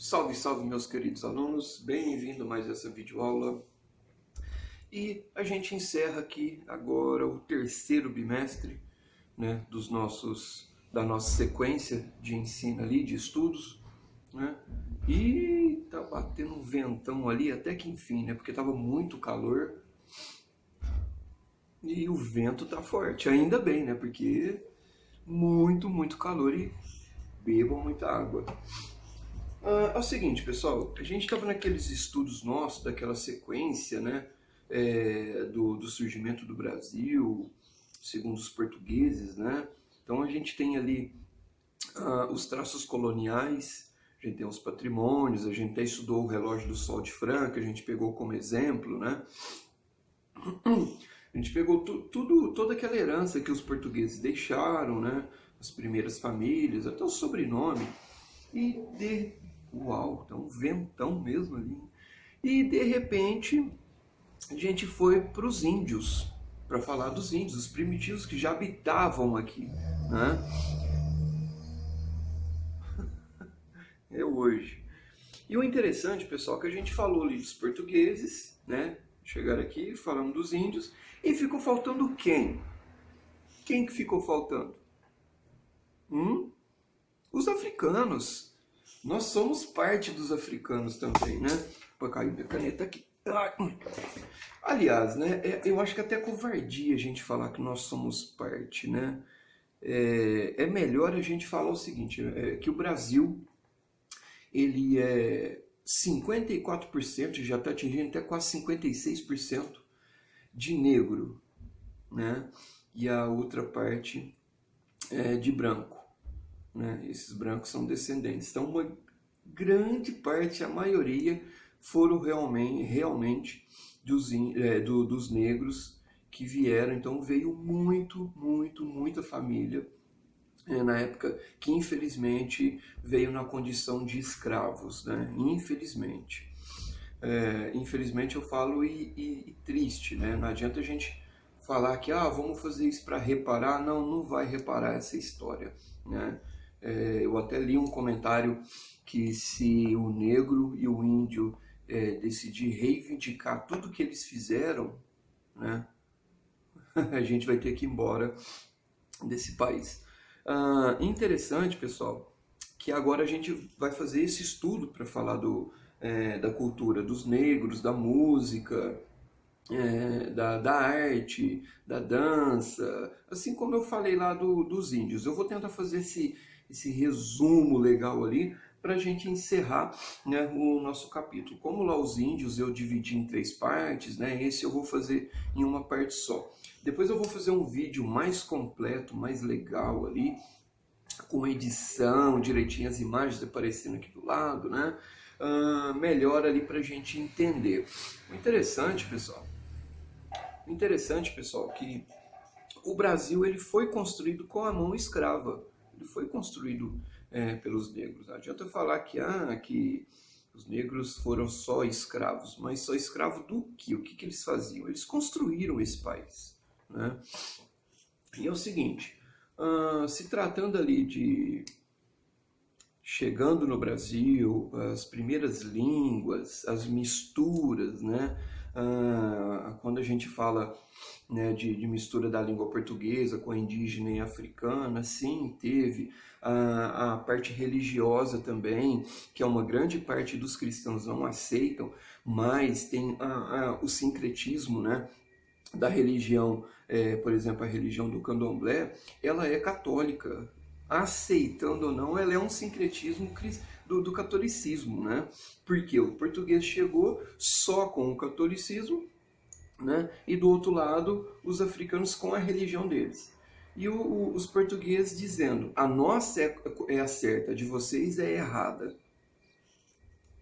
Salve, salve meus queridos alunos, bem-vindo a mais essa videoaula. E a gente encerra aqui agora o terceiro bimestre, né, da nossa sequência de ensino ali, de estudos, né? E tá batendo um ventão ali até que enfim, né, porque tava muito calor e o vento tá forte, ainda bem, né, porque muito calor e bebam muita água. É o seguinte, pessoal, a gente estava naqueles estudos nossos, daquela sequência, né, do surgimento do Brasil, segundo os portugueses, né? Então a gente tem ali os traços coloniais, a gente tem os patrimônios, a gente até estudou o relógio do Sol de Franca, a gente pegou como exemplo, né? A gente pegou toda aquela herança que os portugueses deixaram, né? As primeiras famílias, até o sobrenome. Uau, tá um ventão mesmo ali. E de repente a gente foi para os índios, para falar dos índios, os primitivos que já habitavam aqui, né? É hoje. E o interessante, pessoal, é que a gente falou ali dos portugueses, né? Chegaram aqui, falamos dos índios, e ficou faltando quem? Quem que ficou faltando? Os africanos. Nós somos parte dos africanos também, né? Pô, caiu minha caneta aqui. Aliás, né? Eu acho que até covardia a gente falar que nós somos parte, né? É melhor a gente falar o seguinte, que o Brasil, ele é 54%, já está atingindo até quase 56% de negro, né? E a outra parte é de branco. Né? Esses brancos são descendentes. Então, uma grande parte, a maioria, foram realmente dos negros que vieram. Então, veio muita família na época que, infelizmente, veio na condição de escravos. Né? Infelizmente. Infelizmente, eu falo e triste. Né? Não adianta a gente falar que vamos fazer isso para reparar. Não vai reparar essa história. Né? Eu até li um comentário que se o negro e o índio decidir reivindicar tudo que eles fizeram, né, a gente vai ter que ir embora desse país. Interessante, pessoal, que agora a gente vai fazer esse estudo para falar da cultura dos negros, da música, da arte, da dança, assim como eu falei lá dos índios. Eu vou tentar fazer esse resumo legal ali para a gente encerrar, né, o nosso capítulo. Como lá os índios eu dividi em 3 partes, né, esse eu vou fazer em uma parte só. Depois eu vou fazer um vídeo mais completo, mais legal ali, com edição, direitinho as imagens aparecendo aqui do lado, né, melhor ali para a gente entender. O interessante, pessoal, que o Brasil ele foi construído com a mão escrava. Ele foi construído pelos negros. Não adianta falar que os negros foram só escravos, mas só escravo do quê? O que eles faziam? Eles construíram esse país. Né? E é o seguinte, se tratando ali de chegando no Brasil, as primeiras línguas, as misturas, né? Quando a gente fala, né, de mistura da língua portuguesa com a indígena e africana, sim, teve a parte religiosa também, que é uma grande parte dos cristãos não aceitam, mas tem o sincretismo, né, da religião, por exemplo, a religião do candomblé, ela é católica, aceitando ou não, ela é um sincretismo do catolicismo, né? Porque o português chegou só com o catolicismo, né? E do outro lado, os africanos com a religião deles. E os portugueses dizendo, a nossa é a certa, a de vocês é errada.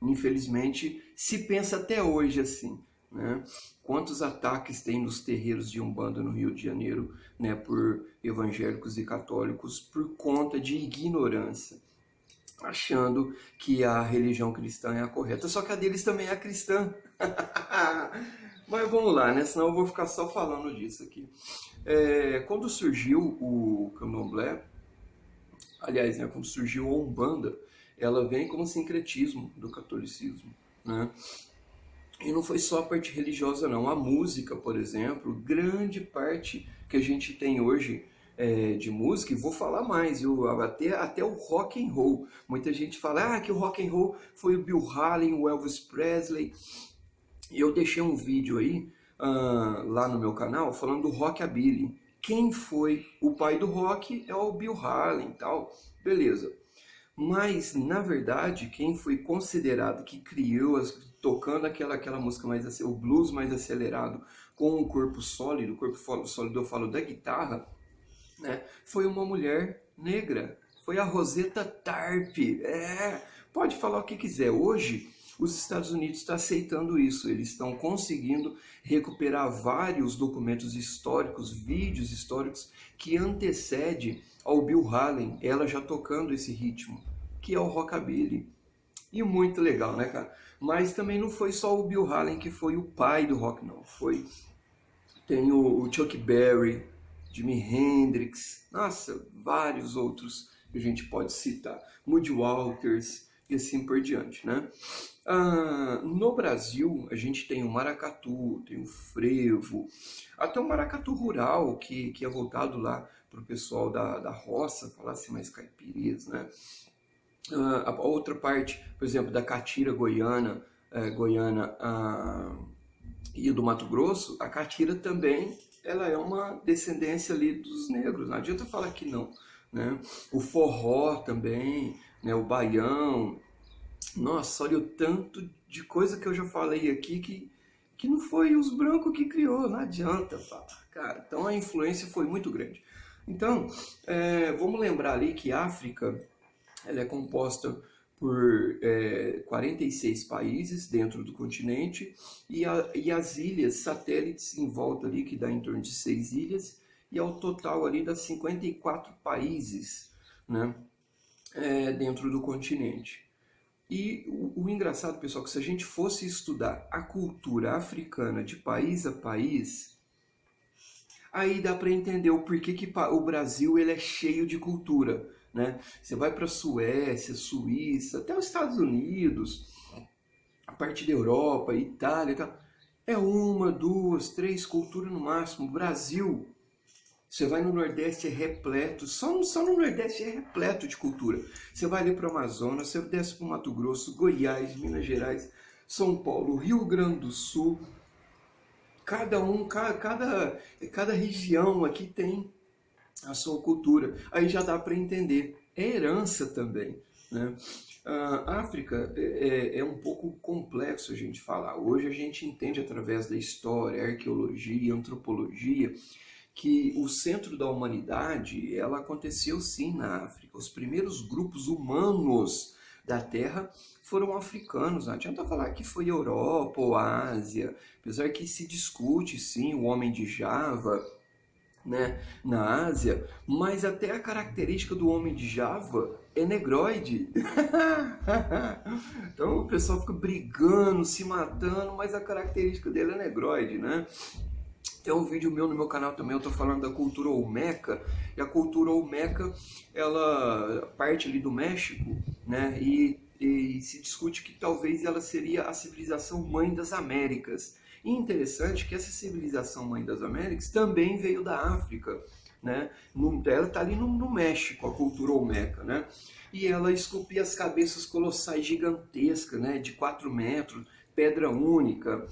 Infelizmente, se pensa até hoje assim. Né? Quantos ataques tem nos terreiros de Umbanda no Rio de Janeiro, né, por evangélicos e católicos por conta de ignorância, achando que a religião cristã é a correta, só que a deles também é a cristã. Mas vamos lá, né? Senão eu vou ficar só falando disso aqui. Quando surgiu o candomblé, aliás, né, quando surgiu a Umbanda, ela vem como sincretismo do catolicismo, né? E não foi só a parte religiosa, não. A música, por exemplo, grande parte que a gente tem hoje de música, e vou falar mais, até o rock and roll. Muita gente fala que o rock and roll foi o Bill Haley, o Elvis Presley. E eu deixei um vídeo aí lá no meu canal falando do rockabilly. Quem foi o pai do rock é o Bill Haley e tal. Beleza. Mas, na verdade, quem foi considerado que criou, tocando aquela música mais, o blues mais acelerado, com um corpo sólido eu falo da guitarra, né, foi uma mulher negra, foi a Rosetta Tarpe. Pode falar o que quiser. Hoje, os Estados Unidos estão aceitando isso, eles estão conseguindo recuperar vários documentos históricos, vídeos históricos que antecedem ao Bill Haley, ela já tocando esse ritmo, que é o rockabilly. E muito legal, né, cara? Mas também não foi só o Bill Haley que foi o pai do rock, não. Tem o Chuck Berry, Jimi Hendrix, nossa, vários outros que a gente pode citar. Muddy Waters e assim por diante, né? No Brasil, a gente tem o maracatu, tem o frevo, até o maracatu rural, que é voltado lá para o pessoal da roça, falar assim mais caipirês, né? A outra parte, por exemplo, da catira goiana, e do Mato Grosso, a catira também ela é uma descendência ali dos negros, não adianta falar que não, né? O forró também, né? O baião, nossa, olha o tanto de coisa que eu já falei aqui que não foi os brancos que criou, não adianta falar, cara. Então a influência foi muito grande. Então, vamos lembrar ali que a África ela é composta por 46 países dentro do continente e as ilhas satélites em volta ali, que dá em torno de 6 ilhas, e ao total ali dá 54 países, né, dentro do continente. E o engraçado, pessoal, que se a gente fosse estudar a cultura africana de país a país, aí dá para entender o porquê que o Brasil ele é cheio de cultura, né? Você vai para a Suécia, Suíça, até os Estados Unidos, a parte da Europa, Itália e tal. É uma, duas, três culturas no máximo. O Brasil, você vai no Nordeste, é repleto, só no Nordeste é repleto de cultura. Você vai ali para o Amazonas, você desce para o Mato Grosso, Goiás, Minas Gerais, São Paulo, Rio Grande do Sul. Cada região aqui tem a sua cultura. Aí já dá para entender. É herança também, né? A África é um pouco complexo a gente falar. Hoje a gente entende através da história, arqueologia, antropologia, que o centro da humanidade ela aconteceu sim na África. Os primeiros grupos humanos da Terra foram africanos. Não adianta falar que foi Europa ou Ásia, apesar que se discute sim o homem de Java, né, na Ásia, mas até a característica do homem de Java é negroide. Então o pessoal fica brigando, se matando, mas a característica dele é negroide, né? Tem um vídeo meu no meu canal também, eu tô falando da cultura olmeca, e a cultura olmeca, ela parte ali do México, né, e se discute que talvez ela seria a civilização mãe das Américas. E interessante que essa civilização mãe das Américas também veio da África, né? Ela está ali no México, a cultura olmeca, né? E ela esculpia as cabeças colossais gigantescas, né? De 4 metros, pedra única.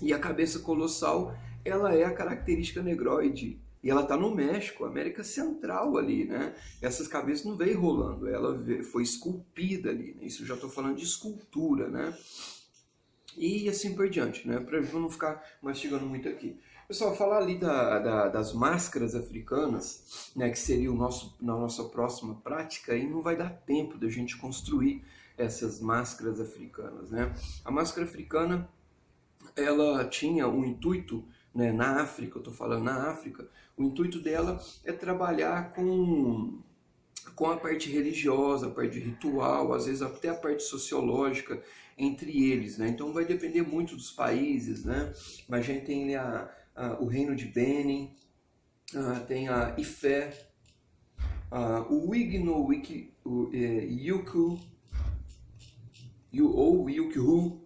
E a cabeça colossal, ela é a característica negroide. E ela está no México, América Central ali, né? Essas cabeças não veio rolando, ela foi esculpida ali, né? Isso eu já estou falando de escultura, né? E assim por diante, né? Para não ficar mastigando muito aqui. Pessoal, falar ali das máscaras africanas, né? Que seria na nossa próxima prática, aí não vai dar tempo da gente construir essas máscaras africanas, né? A máscara africana, ela tinha um intuito, né, na África, eu estou falando na África, o intuito dela é trabalhar com a parte religiosa, a parte ritual, às vezes até a parte sociológica entre eles, né? Então vai depender muito dos países, né? Mas a gente tem o reino de Benin, tem a Ifé, o Igno, o Yuku, ou Wilkhu,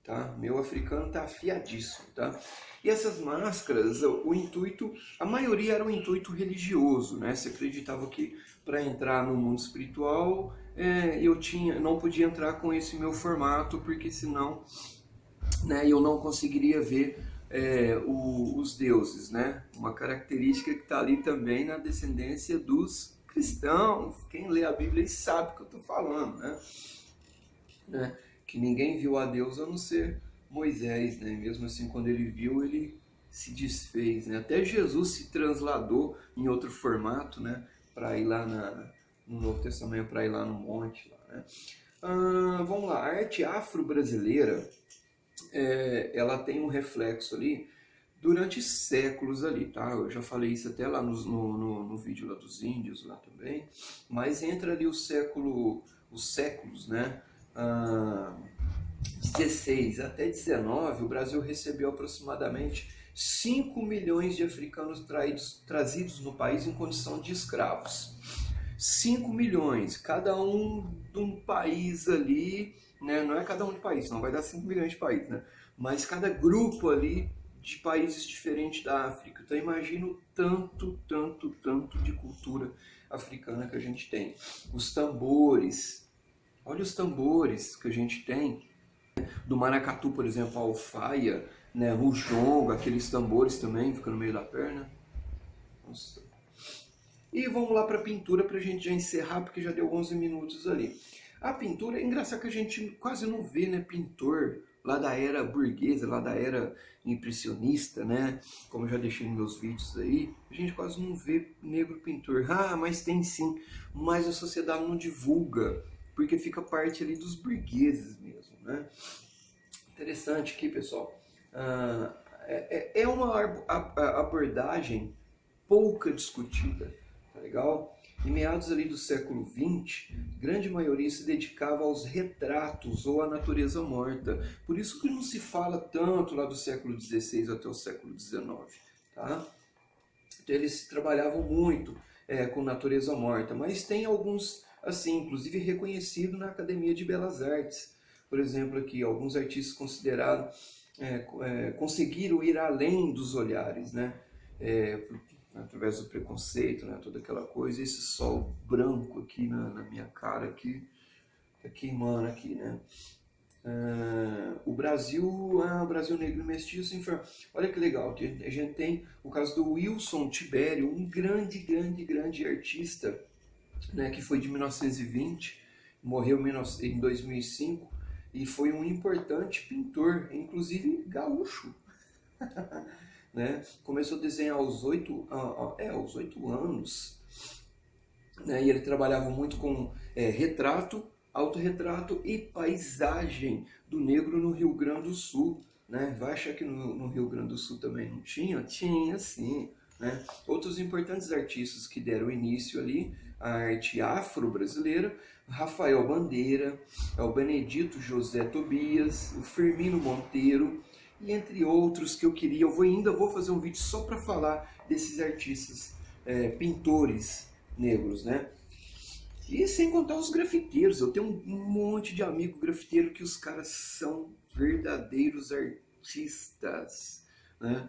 tá? Meu africano tá afiadíssimo, tá? E essas máscaras, o intuito, a maioria era um intuito religioso, né? Se acreditava que para entrar no mundo espiritual não podia entrar com esse meu formato, porque senão, né, eu não conseguiria ver os deuses, né? Uma característica que está ali também na descendência dos cristãos. Quem lê a Bíblia sabe o que eu estou falando, né? Que ninguém viu a Deus a não ser Moisés, né? Mesmo assim, quando ele viu, ele se desfez, né? Até Jesus se transladou em outro formato, né? Para ir lá no Novo Testamento, para ir lá no monte, lá, né? Vamos lá, a arte afro-brasileira, ela tem um reflexo ali durante séculos ali, tá? Eu já falei isso até lá no vídeo lá dos índios lá também, mas entra ali os séculos, né? 16 até 19, o Brasil recebeu aproximadamente 5 milhões de africanos trazidos no país em condição de escravos. 5 milhões, cada um de um país ali, né? Não é cada um de país, não vai dar 5 milhões de países, né? Mas cada grupo ali de países diferentes da África. Então imagina o tanto de cultura africana que a gente tem. Os tambores, olha os tambores que a gente tem, do maracatu, por exemplo, a alfaia, né? O jongo, aqueles tambores também, fica no meio da perna. Nossa. E vamos lá para a pintura para a gente já encerrar, porque já deu 11 minutos ali. A pintura, é engraçado que a gente quase não vê, né, pintor lá da era burguesa, lá da era impressionista, né? Como eu já deixei nos meus vídeos aí, a gente quase não vê negro pintor. Mas tem sim, mas a sociedade não divulga, porque fica parte ali dos burgueses mesmo, né? Interessante aqui, pessoal. É uma abordagem pouca discutida, tá legal? Em meados ali do século XX, grande maioria se dedicava aos retratos ou à natureza morta. Por isso que não se fala tanto lá do século XVI até o século XIX, tá? Então eles trabalhavam muito com natureza morta, mas tem alguns, assim, inclusive reconhecido na Academia de Belas Artes. Por exemplo, aqui, alguns artistas considerados conseguiram ir além dos olhares, né? Através do preconceito, né? Toda aquela coisa, esse sol branco aqui na minha cara, aqui, tá queimando aqui, né? O Brasil negro e mestiço, olha que legal, a gente tem o caso do Wilson Tibério, um grande artista, né? Que foi de 1920, morreu em 2005, e foi um importante pintor, inclusive gaúcho. Né? Começou a desenhar aos 8 anos, né? E ele trabalhava muito com retrato, autorretrato e paisagem do negro no Rio Grande do Sul, né? Vai achar que no Rio Grande do Sul também não tinha? Tinha sim, né? Outros importantes artistas que deram início ali à arte afro-brasileira: Rafael Bandeira, o Benedito José Tobias, o Firmino Monteiro, e entre outros que eu queria. Ainda vou fazer um vídeo só para falar desses artistas, pintores negros, né? E sem contar os grafiteiros. Eu tenho um monte de amigo grafiteiro que os caras são verdadeiros artistas, né?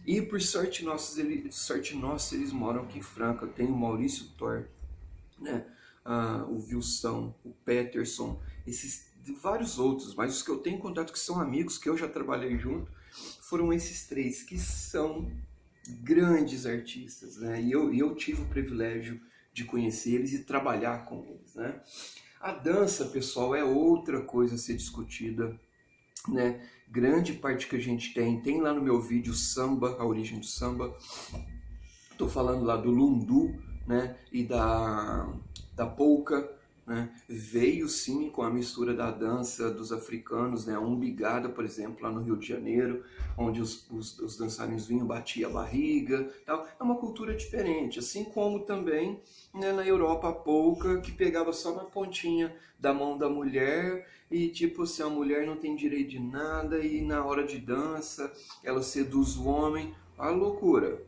E por sorte nossa, eles moram aqui em Franca. Eu tenho o Maurício Thor, né? O Wilson, o Peterson, vários outros, mas os que eu tenho contato, que são amigos, que eu já trabalhei junto, foram esses três, que são grandes artistas, né? E eu tive o privilégio de conhecer eles e trabalhar com eles, né? A dança, pessoal, é outra coisa a ser discutida, né? Grande parte que a gente tem lá no meu vídeo samba, a origem do samba. Estou falando lá do lundu, né? E da polca, né? Veio sim com a mistura da dança dos africanos, né? A umbigada, por exemplo, lá no Rio de Janeiro, onde os dançarinos vinham, batiam a barriga, tal. É uma cultura diferente, assim como também, né, na Europa a polca, que pegava só na pontinha da mão da mulher, e tipo assim, a mulher não tem direito de nada, e na hora de dança ela seduz o homem. A loucura.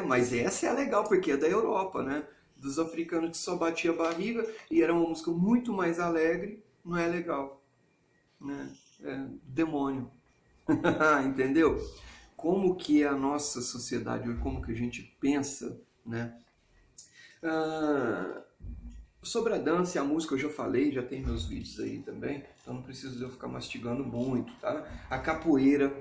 Mas essa é a legal, porque é da Europa, né? Dos africanos, que só batia a barriga, e era uma música muito mais alegre, não é legal, né? É demônio, entendeu? Como que é a nossa sociedade, como que a gente pensa, né? Ah, sobre a dança e a música eu já falei, já tem meus vídeos aí também, então não preciso eu ficar mastigando muito, tá? A capoeira,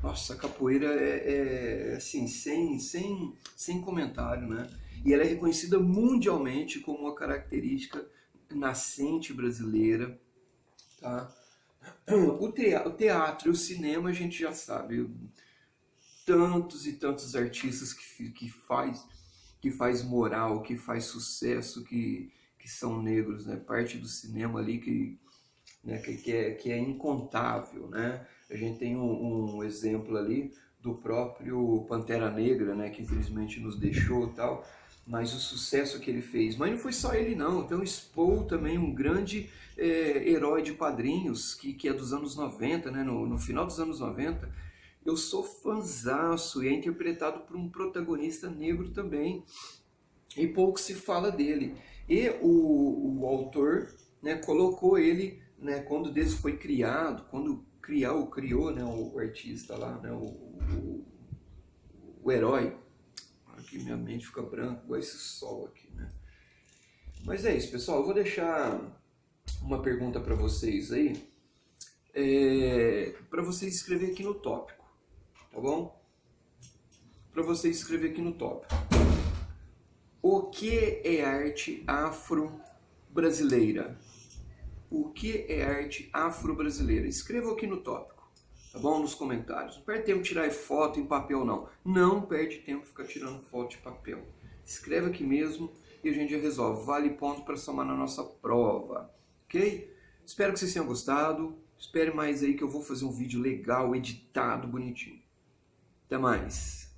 nossa, a capoeira é assim, sem comentário, né? E ela é reconhecida mundialmente como uma característica nascente brasileira, tá? O teatro e o cinema a gente já sabe, tantos e tantos artistas que faz moral, que faz sucesso, que são negros, né? Parte do cinema ali né, que é incontável, né? A gente tem um exemplo ali do próprio Pantera Negra, né? Que infelizmente nos deixou e tal, mas o sucesso que ele fez. Mas não foi só ele não, tem o Spoh também, um grande herói de quadrinhos, que é dos anos 90, né? No final dos anos 90, eu sou fanzaço e é interpretado por um protagonista negro também. E pouco se fala dele. E o autor, né, colocou ele, né, quando desde foi criado, quando criou, né, o artista lá, né, o herói. Aqui minha mente fica branca, igual esse sol aqui, né? Mas é isso, pessoal. Eu vou deixar uma pergunta para vocês aí, para vocês escrever aqui no tópico, tá bom? Para vocês escrever aqui no tópico. O que é arte afro-brasileira? O que é arte afro-brasileira? Escreva aqui no tópico, tá bom? Nos comentários. Não perde tempo tirar foto em papel, não. Não perde tempo ficar tirando foto de papel. Escreve aqui mesmo e a gente já resolve. Vale ponto para somar na nossa prova, ok? Espero que vocês tenham gostado. Espere mais aí que eu vou fazer um vídeo legal, editado, bonitinho. Até mais!